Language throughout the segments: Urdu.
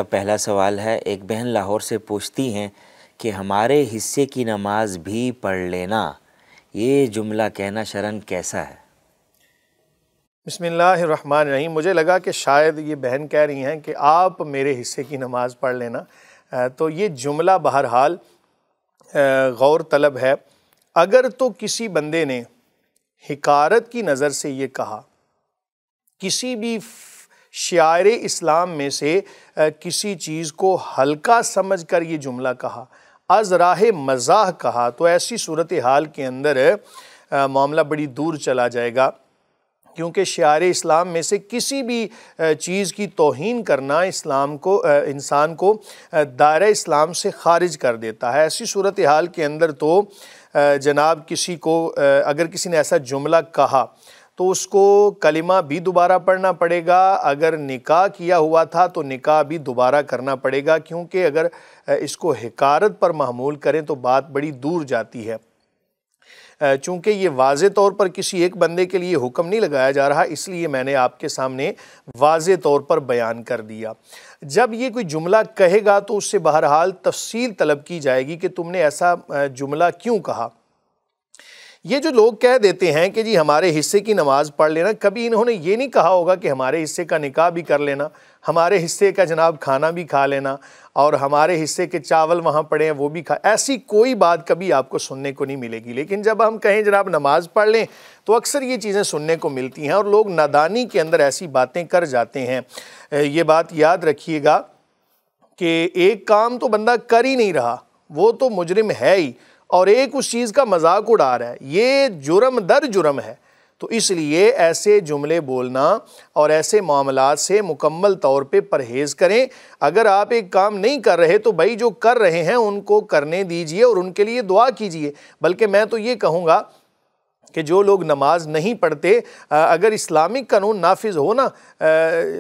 پہلا سوال ہے، ایک بہن لاہور سے پوچھتی ہیں کہ ہمارے حصے کی نماز بھی پڑھ لینا، یہ جملہ کہنا شرعاً کیسا ہے؟ بسم اللہ الرحمن الرحیم۔ مجھے لگا کہ شاید یہ بہن کہہ رہی ہیں کہ آپ میرے حصے کی نماز پڑھ لینا، تو یہ جملہ بہرحال غور طلب ہے۔ اگر تو کسی بندے نے حقارت کی نظر سے یہ کہا، کسی بھی شعائر اسلام میں سے کسی چیز کو ہلکا سمجھ کر یہ جملہ کہا، از راہ مزاح کہا، تو ایسی صورتحال کے اندر معاملہ بڑی دور چلا جائے گا، کیونکہ شعائر اسلام میں سے کسی بھی چیز کی توہین کرنا انسان کو دائرہ اسلام سے خارج کر دیتا ہے۔ ایسی صورتحال کے اندر تو جناب کسی کو اگر کسی نے ایسا جملہ کہا تو اس کو کلمہ بھی دوبارہ پڑھنا پڑے گا، اگر نکاح کیا ہوا تھا تو نکاح بھی دوبارہ کرنا پڑے گا، کیونکہ اگر اس کو حقارت پر محمول کریں تو بات بڑی دور جاتی ہے۔ چونکہ یہ واضح طور پر کسی ایک بندے کے لیے حکم نہیں لگایا جا رہا، اس لیے میں نے آپ کے سامنے واضح طور پر بیان کر دیا۔ جب یہ کوئی جملہ کہے گا تو اس سے بہرحال تفصیل طلب کی جائے گی کہ تم نے ایسا جملہ کیوں کہا۔ یہ جو لوگ کہہ دیتے ہیں کہ جی ہمارے حصے کی نماز پڑھ لینا، کبھی انہوں نے یہ نہیں کہا ہوگا کہ ہمارے حصے کا نکاح بھی کر لینا، ہمارے حصے کا جناب کھانا بھی کھا لینا، اور ہمارے حصے کے چاول وہاں پڑے ہیں وہ بھی ایسی کوئی بات کبھی آپ کو سننے کو نہیں ملے گی۔ لیکن جب ہم کہیں جناب نماز پڑھ لیں تو اکثر یہ چیزیں سننے کو ملتی ہیں، اور لوگ نادانی کے اندر ایسی باتیں کر جاتے ہیں۔ یہ بات یاد رکھیے گا کہ ایک کام تو بندہ کر ہی نہیں رہا، وہ تو مجرم ہے ہی، اور ایک اس چیز کا مذاق اڑا رہا ہے، یہ جرم در جرم ہے۔ تو اس لیے ایسے جملے بولنا اور ایسے معاملات سے مکمل طور پہ پرہیز کریں۔ اگر آپ ایک کام نہیں کر رہے تو بھائی جو کر رہے ہیں ان کو کرنے دیجئے اور ان کے لیے دعا کیجئے۔ بلکہ میں تو یہ کہوں گا کہ جو لوگ نماز نہیں پڑھتے، اگر اسلامک قانون نافذ ہونا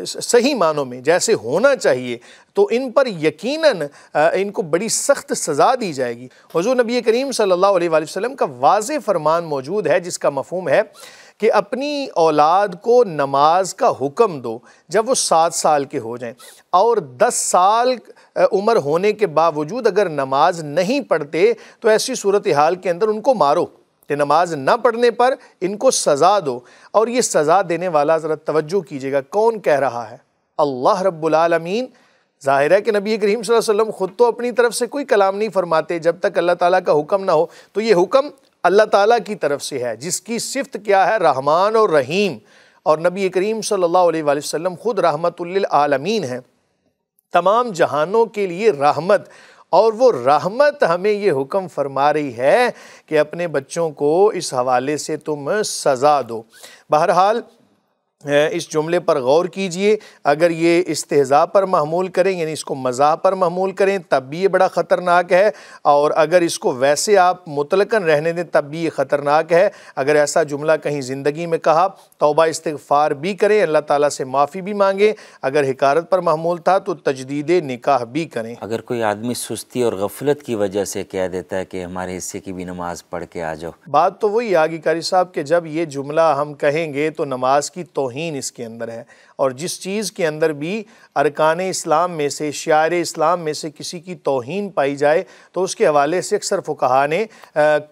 صحیح معنوں میں جیسے ہونا چاہیے تو ان پر یقیناً ان کو بڑی سخت سزا دی جائے گی۔ حضور نبی کریم صلی اللہ علیہ وآلہ وسلم کا واضح فرمان موجود ہے جس کا مفہوم ہے کہ اپنی اولاد کو نماز کا حکم دو جب وہ 7 سال کے ہو جائیں، اور 10 سال عمر ہونے کے باوجود اگر نماز نہیں پڑھتے تو ایسی صورتحال کے اندر ان کو مارو، کہ نماز نہ پڑھنے پر ان کو سزا دو۔ اور یہ سزا دینے والا ذرا توجہ کیجئے گا کون کہہ رہا ہے؟ اللہ رب العالمین۔ ظاہر ہے کہ نبی کریم صلی اللہ علیہ وسلم خود تو اپنی طرف سے کوئی کلام نہیں فرماتے جب تک اللہ تعالیٰ کا حکم نہ ہو، تو یہ حکم اللہ تعالیٰ کی طرف سے ہے، جس کی صفت کیا ہے؟ رحمان اور رحیم، اور نبی کریم صلی اللہ علیہ وآلہ وسلم خود رحمت للعالمین ہیں، تمام جہانوں کے لیے رحمت، اور وہ رحمت ہمیں یہ حکم فرما رہی ہے کہ اپنے بچوں کو اس حوالے سے تم سزا دو۔ بہرحال اس جملے پر غور کیجئے، اگر یہ استہزاء پر محمول کریں یعنی اس کو مزاح پر محمول کریں تب بھی یہ بڑا خطرناک ہے، اور اگر اس کو ویسے آپ مطلقاً رہنے دیں تب بھی یہ خطرناک ہے۔ اگر ایسا جملہ کہیں زندگی میں کہا، توبہ استغفار بھی کریں، اللہ تعالیٰ سے معافی بھی مانگیں، اگر حقارت پر محمول تھا تو تجدید نکاح بھی کریں۔ اگر کوئی آدمی سستی اور غفلت کی وجہ سے کہہ دیتا ہے کہ ہمارے حصے کی بھی نماز پڑھ کے آ جاؤ، بات تو وہی آگی قاری صاحب کہ جب یہ جملہ ہم کہیں گے تو نماز کی توہین اس کے اندر ہے، اور جس چیز کے اندر بھی ارکان اسلام میں سے، شعائر اسلام میں سے کسی کی توہین پائی جائے تو اس کے حوالے سے اکثر فقہا نے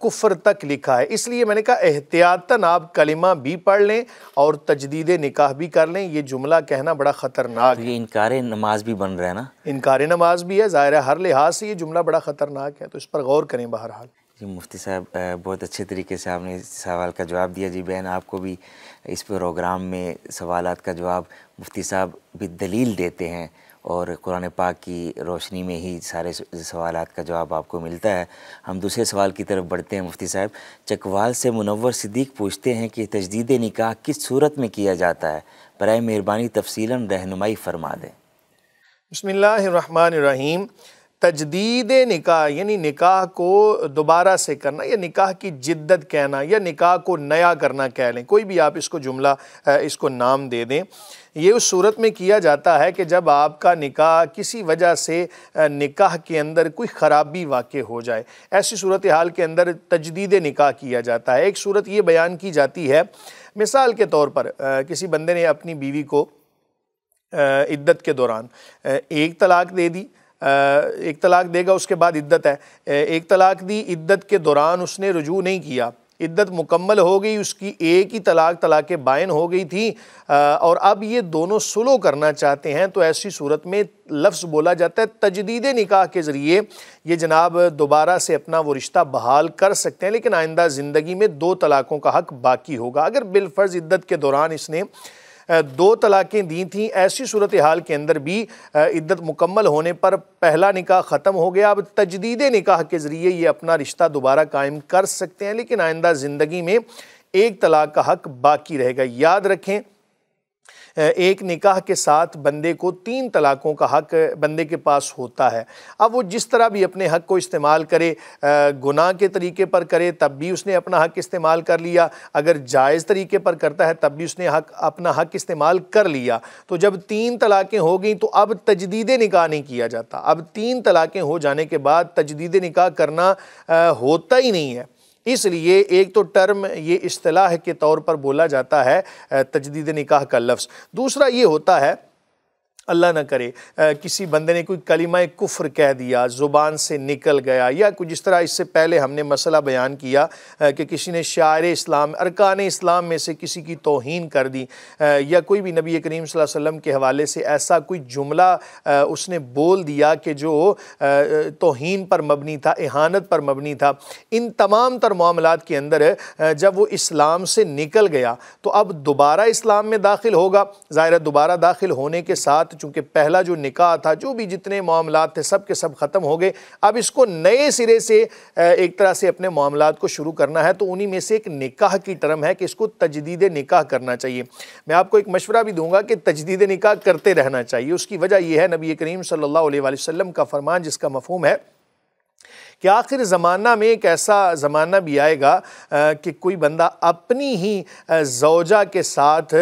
کفر تک لکھا ہے۔ اس لیے میں نے کہا احتیاطاً آپ کلمہ بھی پڑھ لیں اور تجدید نکاح بھی کر لیں، یہ جملہ کہنا بڑا خطرناک ہے۔ یہ انکار نماز بھی بن رہا ہے نا؟ انکار نماز بھی ہے، ظاہر ہے ہر لحاظ سے یہ جملہ بڑا خطرناک ہے، تو اس پر غور کریں۔ بہرحال جی مفتی صاحب، بہت اچھے طریقے سے آپ نے اس سوال کا جواب دیا۔ جی بہن، آپ کو بھی اس پروگرام میں سوالات کا جواب مفتی صاحب بھی دلیل دیتے ہیں، اور قرآن پاک کی روشنی میں ہی سارے سوالات کا جواب آپ کو ملتا ہے۔ ہم دوسرے سوال کی طرف بڑھتے ہیں۔ مفتی صاحب، چکوال سے منور صدیق پوچھتے ہیں کہ تجدید نکاح کس صورت میں کیا جاتا ہے؟ برائے مہربانی تفصیلاً رہنمائی فرما دیں۔ بسم اللہ الرحمن الرحیم۔ تجدید نکاح یعنی نکاح کو دوبارہ سے کرنا، یا نکاح کی جدت کہنا، یا نکاح کو نیا کرنا کہہ لیں، کوئی بھی آپ اس کو جملہ اس کو نام دے دیں۔ یہ اس صورت میں کیا جاتا ہے کہ جب آپ کا نکاح کسی وجہ سے نکاح کے اندر کوئی خرابی واقع ہو جائے، ایسی صورتحال کے اندر تجدید نکاح کیا جاتا ہے۔ ایک صورت یہ بیان کی جاتی ہے، مثال کے طور پر کسی بندے نے اپنی بیوی کو عدت کے دوران ایک طلاق دے دی، ایک طلاق دے گا، اس کے بعد عدت ہے، ایک طلاق دی، عدت کے دوران اس نے رجوع نہیں کیا، عدت مکمل ہو گئی، اس کی ایک ہی طلاق بائن ہو گئی تھی، اور اب یہ دونوں سلو کرنا چاہتے ہیں، تو ایسی صورت میں لفظ بولا جاتا ہے تجدید نکاح کے ذریعے یہ جناب دوبارہ سے اپنا وہ رشتہ بحال کر سکتے ہیں، لیکن آئندہ زندگی میں 2 طلاقوں کا حق باقی ہوگا۔ اگر بالفرض عدت کے دوران اس نے 2 طلاقیں دی تھیں، ایسی صورتحال کے اندر بھی عدت مکمل ہونے پر پہلا نکاح ختم ہو گیا، اب تجدید نکاح کے ذریعے یہ اپنا رشتہ دوبارہ قائم کر سکتے ہیں، لیکن آئندہ زندگی میں 1 طلاق کا حق باقی رہے گا۔ یاد رکھیں، ایک نکاح کے ساتھ بندے کو 3 طلاقوں کا حق بندے کے پاس ہوتا ہے۔ اب وہ جس طرح بھی اپنے حق کو استعمال کرے، گناہ کے طریقے پر کرے تب بھی اس نے اپنا حق استعمال کر لیا، اگر جائز طریقے پر کرتا ہے تب بھی اس نے اپنا حق استعمال کر لیا۔ تو جب 3 طلاقیں ہو گئیں تو اب تجدید نکاح نہیں کیا جاتا، اب 3 طلاقیں ہو جانے کے بعد تجدید نکاح کرنا ہوتا ہی نہیں ہے۔ اس لیے ایک تو ٹرم یہ اصطلاح کے طور پر بولا جاتا ہے تجدید نکاح کا لفظ، دوسرا یہ ہوتا ہے اللہ نہ کرے کسی بندے نے کوئی کلمہ کفر کہہ دیا، زبان سے نکل گیا، یا کچھ جس طرح اس سے پہلے ہم نے مسئلہ بیان کیا کہ کسی نے شعائر اسلام، ارکان اسلام میں سے کسی کی توہین کر دی، یا کوئی بھی نبی کریم صلی اللہ علیہ وسلم کے حوالے سے ایسا کوئی جملہ اس نے بول دیا کہ جو توہین پر مبنی تھا، اہانت پر مبنی تھا۔ ان تمام تر معاملات کے اندر جب وہ اسلام سے نکل گیا تو اب دوبارہ اسلام میں داخل ہوگا، ظاہر ہے دوبارہ داخل ہونے کے ساتھ چونکہ پہلا جو نکاح تھا، جو بھی جتنے معاملات تھے سب کے سب ختم ہو گئے، اب اس کو نئے سرے سے ایک طرح سے اپنے معاملات کو شروع کرنا ہے، تو انہی میں سے ایک نکاح کی ٹرم ہے کہ اس کو تجدید نکاح کرنا چاہیے۔ میں آپ کو ایک مشورہ بھی دوں گا کہ تجدید نکاح کرتے رہنا چاہیے، اس کی وجہ یہ ہے نبی کریم صلی اللہ علیہ وآلہ وسلم کا فرمان جس کا مفہوم ہے کہ آخر زمانہ میں ایک ایسا زمانہ بھی آئے گا کہ کوئی بندہ اپنی ہی زوجہ کے ساتھ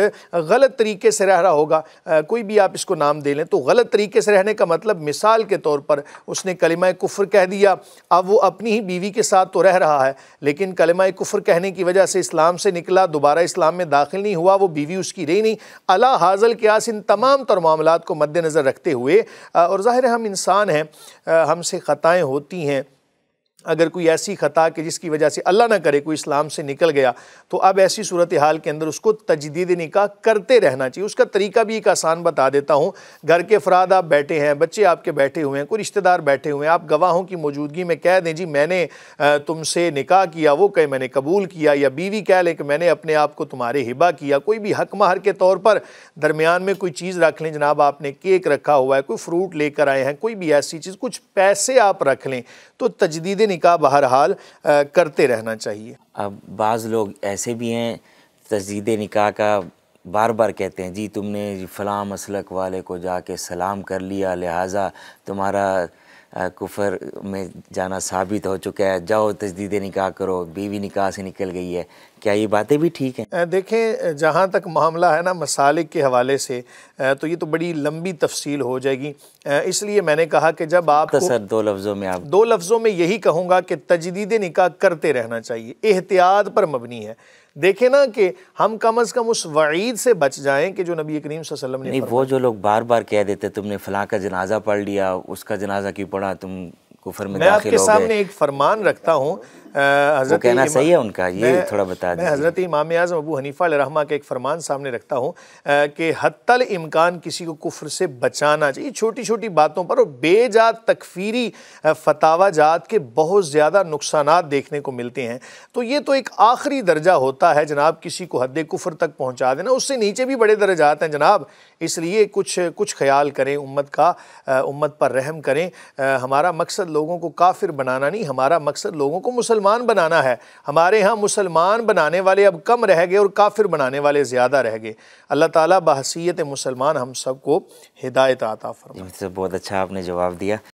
غلط طریقے سے رہ رہا ہوگا، کوئی بھی آپ اس کو نام دے لیں، تو غلط طریقے سے رہنے کا مطلب مثال کے طور پر اس نے کلمہ کفر کہہ دیا، اب وہ اپنی ہی بیوی کے ساتھ تو رہ رہا ہے لیکن کلمہ کفر کہنے کی وجہ سے اسلام سے نکلا، دوبارہ اسلام میں داخل نہیں ہوا، وہ بیوی اس کی رہی نہیں۔ علی حاصل قیاس ان تمام تر معاملات کو مد نظر رکھتے ہوئے، اور ظاہر ہے ہم انسان ہیں، ہم سے خطائیں ہوتی ہیں، اگر کوئی ایسی خطا کہ جس کی وجہ سے اللہ نہ کرے کوئی اسلام سے نکل گیا، تو اب ایسی صورتحال کے اندر اس کو تجدید نکاح کرتے رہنا چاہیے۔ اس کا طریقہ بھی ایک آسان بتا دیتا ہوں۔ گھر کے افراد آپ بیٹھے ہیں، بچے آپ کے بیٹھے ہوئے ہیں، کوئی رشتہ دار بیٹھے ہوئے ہیں، آپ گواہوں کی موجودگی میں کہہ دیں جی میں نے تم سے نکاح کیا، وہ کہے میں نے قبول کیا، یا بیوی کہہ لے کہ میں نے اپنے آپ کو تمہارے ہبہ کیا، کوئی بھی حق مہر کے طور پر درمیان میں کوئی چیز رکھ لیں، جناب آپ نے کیک رکھا ہوا ہے، کوئی فروٹ لے کر آئے ہیں، کوئی بھی ایسی چیز، کچھ پیسے آپ رکھ لیں، تو تجدید نکاح بہرحال کرتے رہنا چاہیے۔ اب بعض لوگ ایسے بھی ہیں تجدید نکاح کا بار بار کہتے ہیں جی تم نے فلاں مسلک والے کو جا کے سلام کر لیا لہٰذا تمہارا کفر میں جانا ثابت ہو چکا ہے، جاؤ تجدید نکاح کرو، بیوی نکاح سے نکل گئی ہے۔ کیا یہ باتیں بھی ٹھیک ہیں؟ دیکھیں جہاں تک معاملہ ہے نا مسالک کے حوالے سے، تو یہ تو بڑی لمبی تفصیل ہو جائے گی، اس لیے میں نے کہا کہ جب آپ کو 2 لفظوں میں دو لفظوں میں یہی کہوں گا کہ تجدید نکاح کرتے رہنا چاہیے، احتیاط پر مبنی ہے۔ دیکھیں نا کہ ہم کم از کم اس وعید سے بچ جائیں کہ جو نبی کریم صلی اللہ علیہ وسلم نے نہیں، وہ جو لوگ بار بار کہہ دیتے تم نے فلاں کا جنازہ پڑھ لیا، اس کا جنازہ کیوں پڑھا، تم کفر میں میں آپ داخل کے ہو سامنے گئے، ایک فرمان رکھتا ہوں، وہ کہنا صحیح ہے ان کا، یہ تھوڑا بتا میں دیجیے۔ حضرت امام اعظم ابو حنیفہ علیہ رحمہ کا ایک فرمان سامنے رکھتا ہوں کہ حتی الامکان کسی کو کفر سے بچانا چاہیے، چھوٹی چھوٹی باتوں پر، اور بے جا تکفیری فتاوی جات کے بہت زیادہ نقصانات دیکھنے کو ملتے ہیں، تو یہ تو ایک آخری درجہ ہوتا ہے جناب کسی کو حد کفر تک پہنچا دینا، اس سے نیچے بھی بڑے درجات ہیں جناب، اس لیے کچھ خیال کریں امت کا، امت پر رحم کریں۔ ہمارا مقصد لوگوں کو کافر بنانا نہیں، ہمارا مقصد لوگوں کو مسلمان بنانا ہے۔ ہمارے ہاں مسلمان بنانے والے اب کم رہ گئے اور کافر بنانے والے زیادہ رہ گئے۔ اللہ تعالیٰ بحیثیت مسلمان ہم سب کو ہدایت عطا فرمائے۔ بہت اچھا آپ نے جواب دیا۔